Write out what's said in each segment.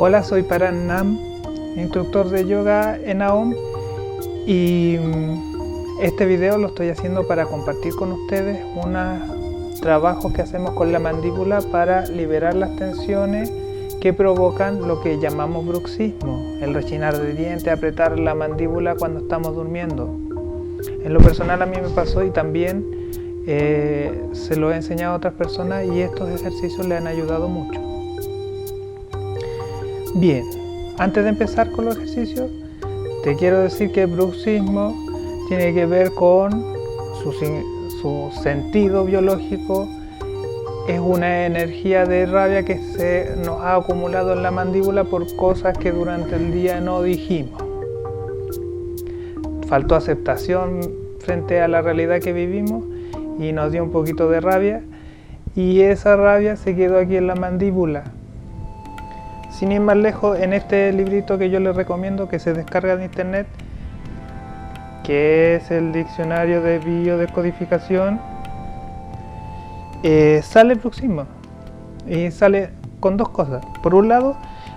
Hola, soy Paran Nam, instructor de yoga en AOM, y este video lo estoy haciendo para compartir con ustedes unos trabajos que hacemos con la mandíbula para liberar las tensiones que provocan lo que llamamos bruxismo, el rechinar de dientes, apretar la mandíbula cuando estamos durmiendo. En lo personal a mí me pasó y también se lo he enseñado a otras personas y estos ejercicios le han ayudado mucho. Bien, antes de empezar con los ejercicios, te quiero decir que el bruxismo tiene que ver con su sentido biológico. Es una energía de rabia que se nos ha acumulado en la mandíbula por cosas que durante el día no dijimos. Faltó aceptación frente a la realidad que vivimos y nos dio un poquito de rabia, y esa rabia se quedó aquí en la mandíbula. Sin ir más lejos, en este librito que yo les recomiendo, que se descarga de internet, que es el diccionario de biodescodificación, sale el bruxismo y sale con dos cosas. Por un lado,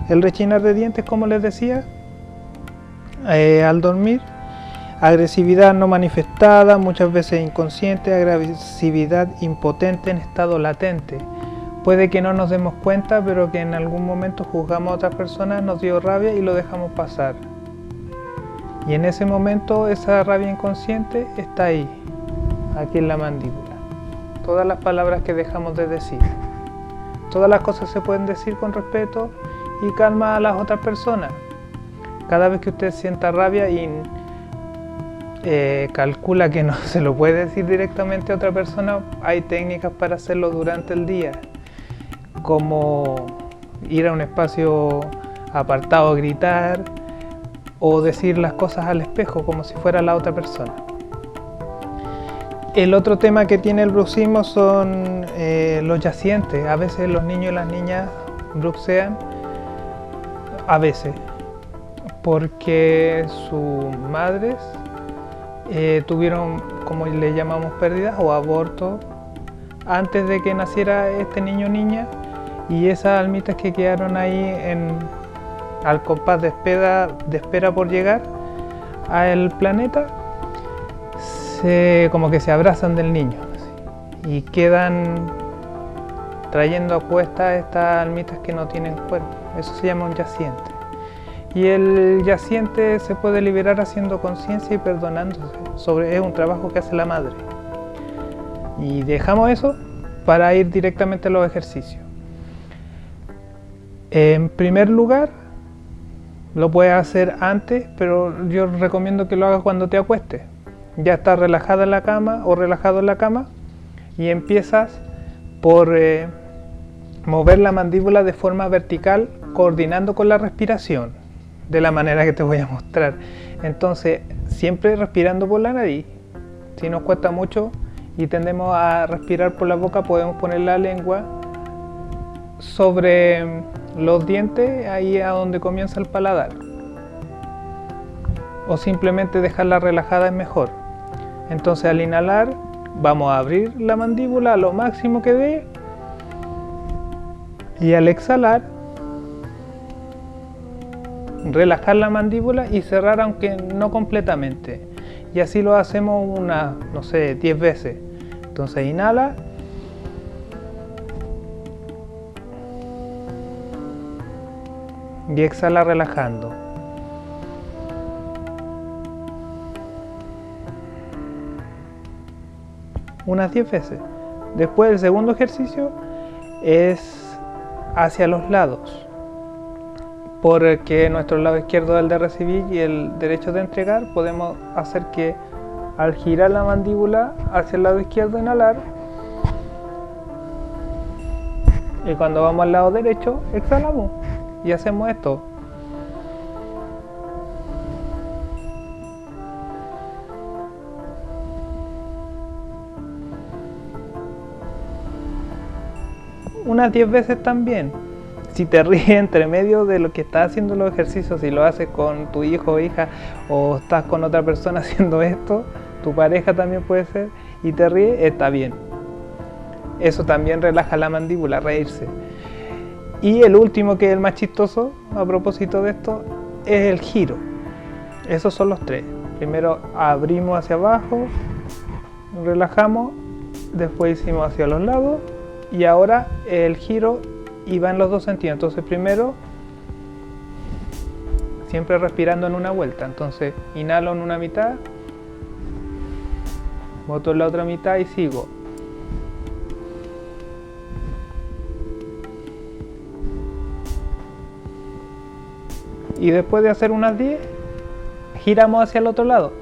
el rechinar de dientes, como les decía, al dormir, agresividad no manifestada, muchas veces inconsciente, agresividad impotente en estado latente. Puede que no nos demos cuenta, pero que en algún momento juzgamos a otras personas, nos dio rabia y lo dejamos pasar. Y en ese momento esa rabia inconsciente está ahí, aquí en la mandíbula. Todas las palabras que dejamos de decir. Todas las cosas se pueden decir con respeto y calma a las otras personas. Cada vez que usted sienta rabia y calcula que no se lo puede decir directamente a otra persona, hay técnicas para hacerlo durante el día, como ir a un espacio apartado a gritar o decir las cosas al espejo como si fuera la otra persona. El otro tema que tiene el bruxismo son los yacientes. A veces los niños y las niñas bruxean, a veces, porque sus madres tuvieron, como le llamamos, pérdidas o abortos antes de que naciera este niño o niña, y esas almitas que quedaron ahí al compás de espera por llegar al planeta, como que se abrazan del niño y quedan trayendo a cuesta estas almitas que no tienen cuerpo. Eso se llama un yaciente. Y el yaciente se puede liberar haciendo conciencia y perdonándose. Es un trabajo que hace la madre. Y dejamos eso para ir directamente a los ejercicios. En primer lugar, lo puedes hacer antes, pero yo recomiendo que lo hagas cuando te acuestes. Ya estás relajada en la cama o relajado en la cama y empiezas por mover la mandíbula de forma vertical, coordinando con la respiración, de la manera que te voy a mostrar. Entonces, siempre respirando por la nariz. Si nos cuesta mucho y tendemos a respirar por la boca, podemos poner la lengua sobre los dientes, ahí a donde comienza el paladar, o simplemente dejarla relajada es mejor. Entonces, al inhalar vamos a abrir la mandíbula a lo máximo que dé, y al exhalar relajar la mandíbula y cerrar, aunque no completamente, y así lo hacemos unas, 10 veces. Entonces inhala, y exhala relajando. Unas 10 veces. Después, el segundo ejercicio es hacia los lados, porque nuestro lado izquierdo es el de recibir y el derecho de entregar. Podemos hacer que al girar la mandíbula hacia el lado izquierdo, inhalar, y cuando vamos al lado derecho, exhalamos. Y hacemos esto. Unas 10 veces también. Si te ríes entre medio de lo que estás haciendo los ejercicios, si lo haces con tu hijo o hija, o estás con otra persona haciendo esto, tu pareja también puede ser, y te ríes, está bien. Eso también relaja la mandíbula, reírse. Y el último, que es el más chistoso a propósito de esto, es el giro. Esos son los tres. Primero abrimos hacia abajo, relajamos, después hicimos hacia los lados y ahora el giro y va en los dos sentidos. Entonces primero, siempre respirando en una vuelta. Entonces inhalo en una mitad, boto en la otra mitad y sigo. Y después de hacer unas 10, giramos hacia el otro lado.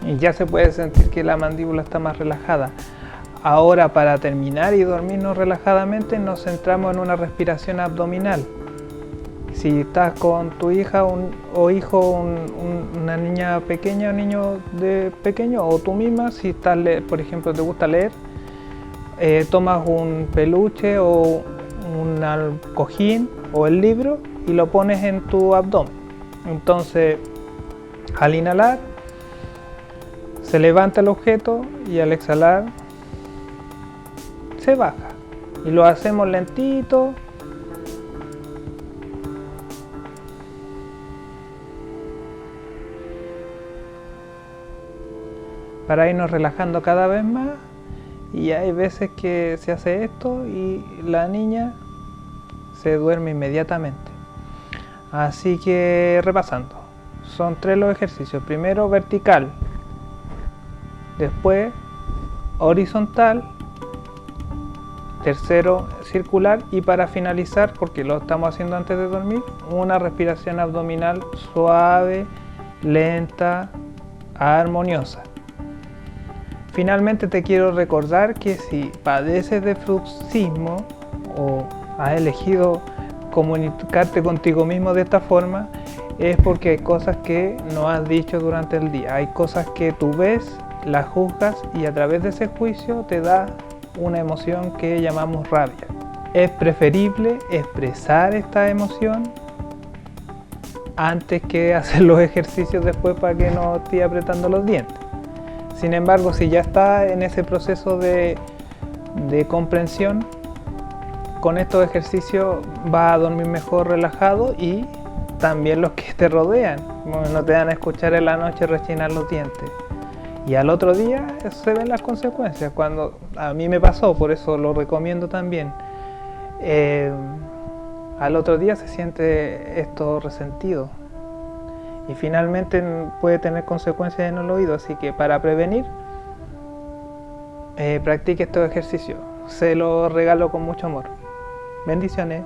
Y ya se puede sentir que la mandíbula está más relajada. Ahora, para terminar y dormirnos relajadamente, nos centramos en una respiración abdominal. Si estás con tu hija o hijo, una niña pequeña, un niño pequeño, o tú misma, si estás, por ejemplo, te gusta leer, tomas un peluche o un cojín o el libro y lo pones en tu abdomen. Entonces, al inhalar, se levanta el objeto y al exhalar, se baja. Y lo hacemos lentito. Para irnos relajando cada vez más, y hay veces que se hace esto y la niña se duerme inmediatamente. Así que repasando, son 3 los ejercicios: primero vertical, después horizontal, tercero circular y para finalizar, porque lo estamos haciendo antes de dormir, una respiración abdominal suave, lenta, armoniosa. Finalmente te quiero recordar que si padeces de bruxismo o has elegido comunicarte contigo mismo de esta forma, es porque hay cosas que no has dicho durante el día. Hay cosas que tú ves, las juzgas y a través de ese juicio te da una emoción que llamamos rabia. Es preferible expresar esta emoción antes que hacer los ejercicios después para que no esté apretando los dientes. Sin embargo, si ya está en ese proceso de comprensión, con estos ejercicios vas a dormir mejor relajado y también los que te rodean no te van a escuchar en la noche rechinar los dientes. Y al otro día se ven las consecuencias. Cuando a mí me pasó, por eso lo recomiendo también. Al otro día se siente esto resentido. Y finalmente puede tener consecuencias en el oído, así que para prevenir, practique estos ejercicios. Se los regalo con mucho amor. Bendiciones.